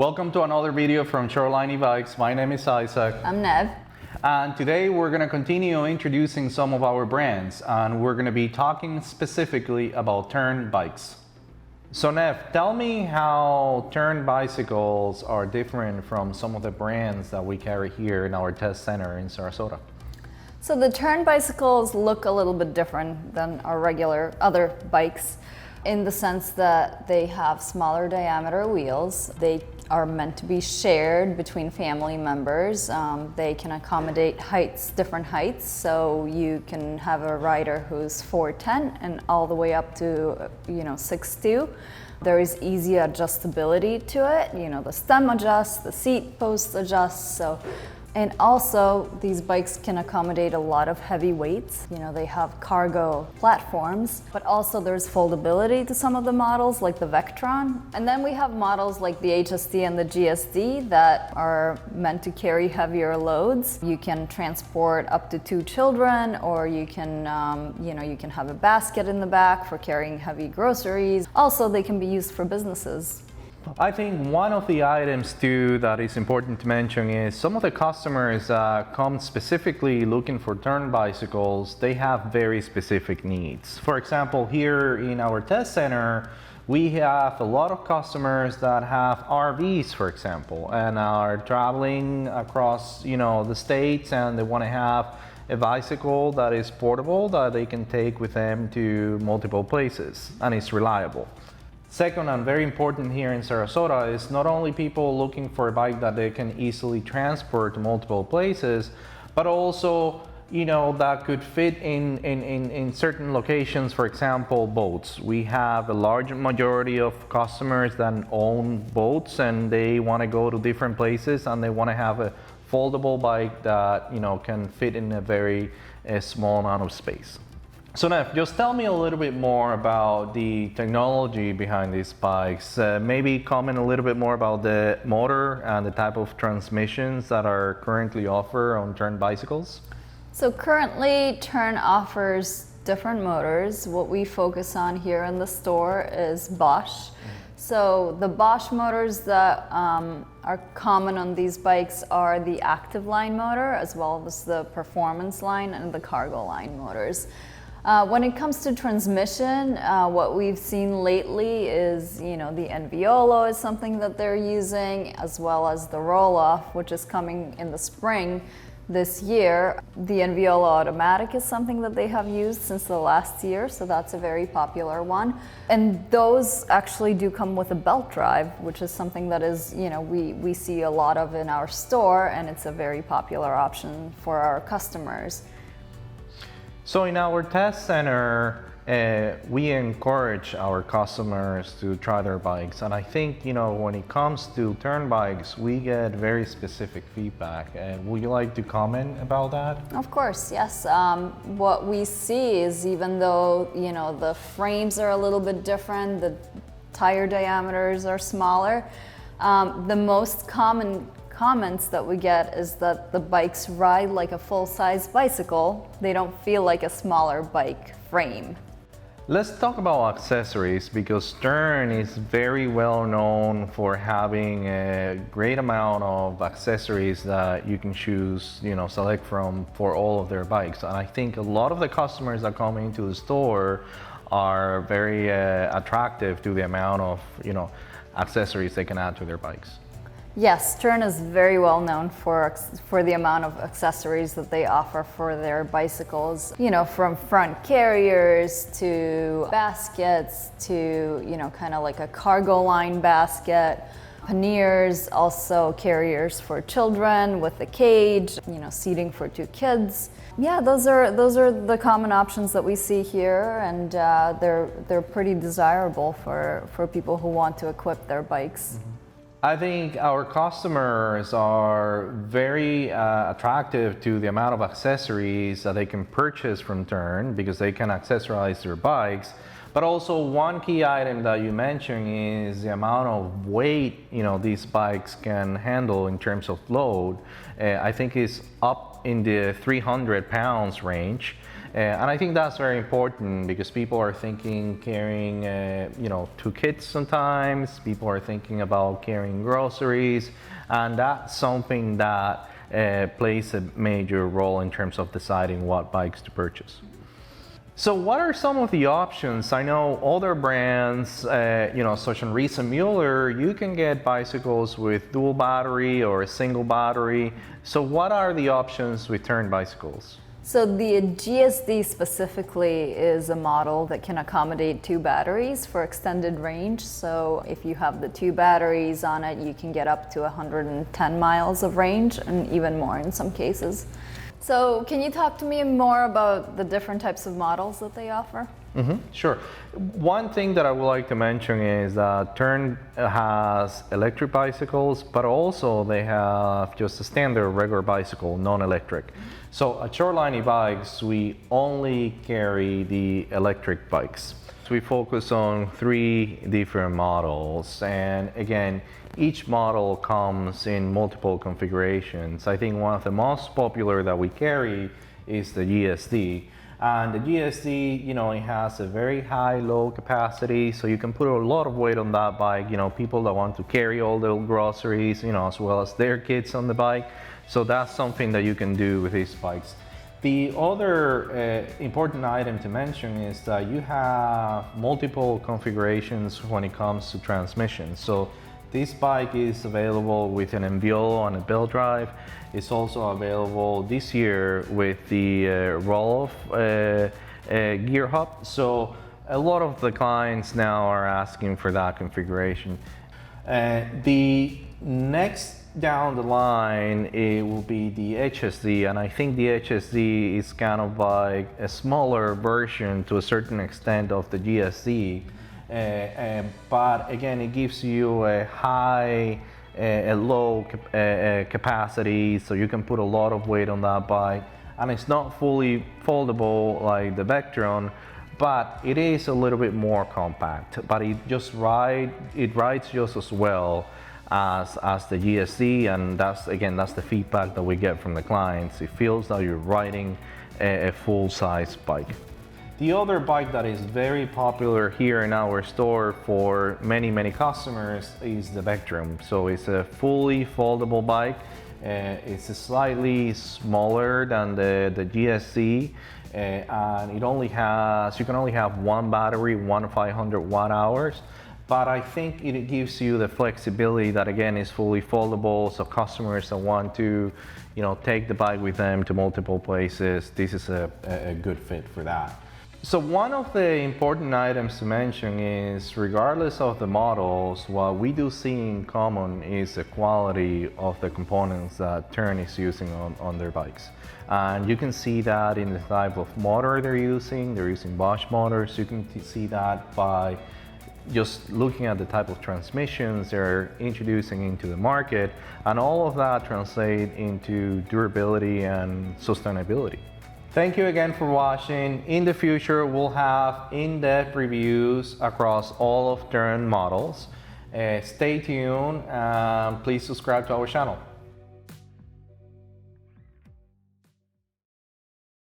Welcome to another video from Shoreline Ebikes. My name is Isaac. I'm Nev. And today we're going to continue introducing some of our brands, and we're going to be talking specifically about Tern bikes. So Nev, tell me how Tern bicycles are different from some of the brands that we carry here in our test center in Sarasota. So the Tern bicycles look a little bit different than our regular other bikes in the sense that they have smaller diameter wheels. They are meant to be shared between family members. They can accommodate different heights, so you can have a rider who's 4'10" and all the way up to 6'2". There is easy adjustability to it. The stem adjusts, the seat post adjusts. And also, these bikes can accommodate a lot of heavy weights. They have cargo platforms, but also there's foldability to some of the models, like the Vectron. And then we have models like the HSD and the GSD that are meant to carry heavier loads. You can transport up to 2 children, or you can have a basket in the back for carrying heavy groceries. Also, they can be used for businesses. I think one of the items too that is important to mention is some of the customers come specifically looking for Tern bicycles. They have very specific needs. For example, here in our test center, we have a lot of customers that have RVs, for example, and are traveling across the states, and they want to have a bicycle that is portable, that they can take with them to multiple places, and is reliable. Second, and very important here in Sarasota, is not only people looking for a bike that they can easily transport to multiple places, but also that could fit in certain locations. For example, boats. We have a large majority of customers that own boats, and they want to go to different places, and they want to have a foldable bike that can fit in a very small amount of space. So Nev, just tell me a little bit more about the technology behind these bikes. Maybe comment a little bit more about the motor and the type of transmissions that are currently offered on Tern bicycles. So currently, Tern offers different motors. What we focus on here in the store is Bosch. So the Bosch motors that are common on these bikes are the active line motor, as well as the performance line and the cargo line motors. When it comes to transmission, what we've seen lately is, the NVOLO is something that they're using, as well as the roll-off, which is coming in the spring this year. The NVOLO automatic is something that they have used since the last year, so that's a very popular one. And those actually do come with a belt drive, which is something that is, we see a lot of in our store, and it's a very popular option for our customers. So in our test center, we encourage our customers to try their bikes. And I think, when it comes to Tern bikes, we get very specific feedback. Would you like to comment about that? Of course, yes. What we see is, even though, the frames are a little bit different, the tire diameters are smaller, the most common comments that we get is that the bikes ride like a full-size bicycle. They don't feel like a smaller bike frame. Let's talk about accessories, because Tern is very well known for having a great amount of accessories that you can choose, select from for all of their bikes. And I think a lot of the customers that come into the store are very attractive to the amount of, accessories they can add to their bikes. Yes, Tern is very well known for the amount of accessories that they offer for their bicycles. From front carriers to baskets to, kind of like a cargo line basket, panniers, also carriers for children with a cage, seating for 2 kids. Yeah, those are the common options that we see here, and they're pretty desirable for people who want to equip their bikes. Mm-hmm. I think our customers are very attractive to the amount of accessories that they can purchase from Tern, because they can accessorize their bikes. But also, one key item that you mentioned is the amount of weight these bikes can handle in terms of load. I think is up in the 300 pounds range. And I think that's very important because people are thinking carrying, two kids sometimes. People are thinking about carrying groceries, and that's something that plays a major role in terms of deciding what bikes to purchase. So what are some of the options? I know other brands, such as Reese and Mueller, you can get bicycles with dual battery or a single battery. So what are the options with Tern bicycles? So the GSD specifically is a model that can accommodate 2 batteries for extended range. So if you have the 2 batteries on it, you can get up to 110 miles of range and even more in some cases. So can you talk to me more about the different types of models that they offer? Sure. One thing that I would like to mention is that Tern has electric bicycles, but also they have just a standard regular bicycle, non-electric. So at Shoreline Ebikes, we only carry the electric bikes. So we focus on 3 different models, and again, each model comes in multiple configurations. I think one of the most popular that we carry is the GSD. And the GSD, it has a very high load capacity, so you can put a lot of weight on that bike. People that want to carry all the groceries, as well as their kids on the bike. So that's something that you can do with these bikes. The other important item to mention is that you have multiple configurations when it comes to transmission. So this bike is available with an MVO and a belt drive. It's also available this year with the roll-off gear hub. So a lot of the clients now are asking for that configuration. The next down the line, it will be the HSD, and I think the HSD is kind of like a smaller version to a certain extent of the GSD. But again, it gives you a high, a low capacity, so you can put a lot of weight on that bike. And it's not fully foldable like the Vectron, but it is a little bit more compact. But it rides just as well as the GSD, and that's the feedback that we get from the clients. It feels that you're riding a full-size bike. The other bike that is very popular here in our store for many customers is the Vectron. So it's a fully foldable bike. It's slightly smaller than the GSC, and you can only have 1 battery, 1 500 watt hours. But I think it gives you the flexibility that again is fully foldable. So customers that want to, take the bike with them to multiple places, this is a good fit for that. So one of the important items to mention is, regardless of the models, what we do see in common is the quality of the components that Tern is using on their bikes. And you can see that in the type of motor they're using. They're using Bosch motors. You can see that by just looking at the type of transmissions they're introducing into the market, and all of that translate into durability and sustainability. Thank you again for watching. In the future, we'll have in-depth reviews across all of Tern models. Stay tuned and please subscribe to our channel.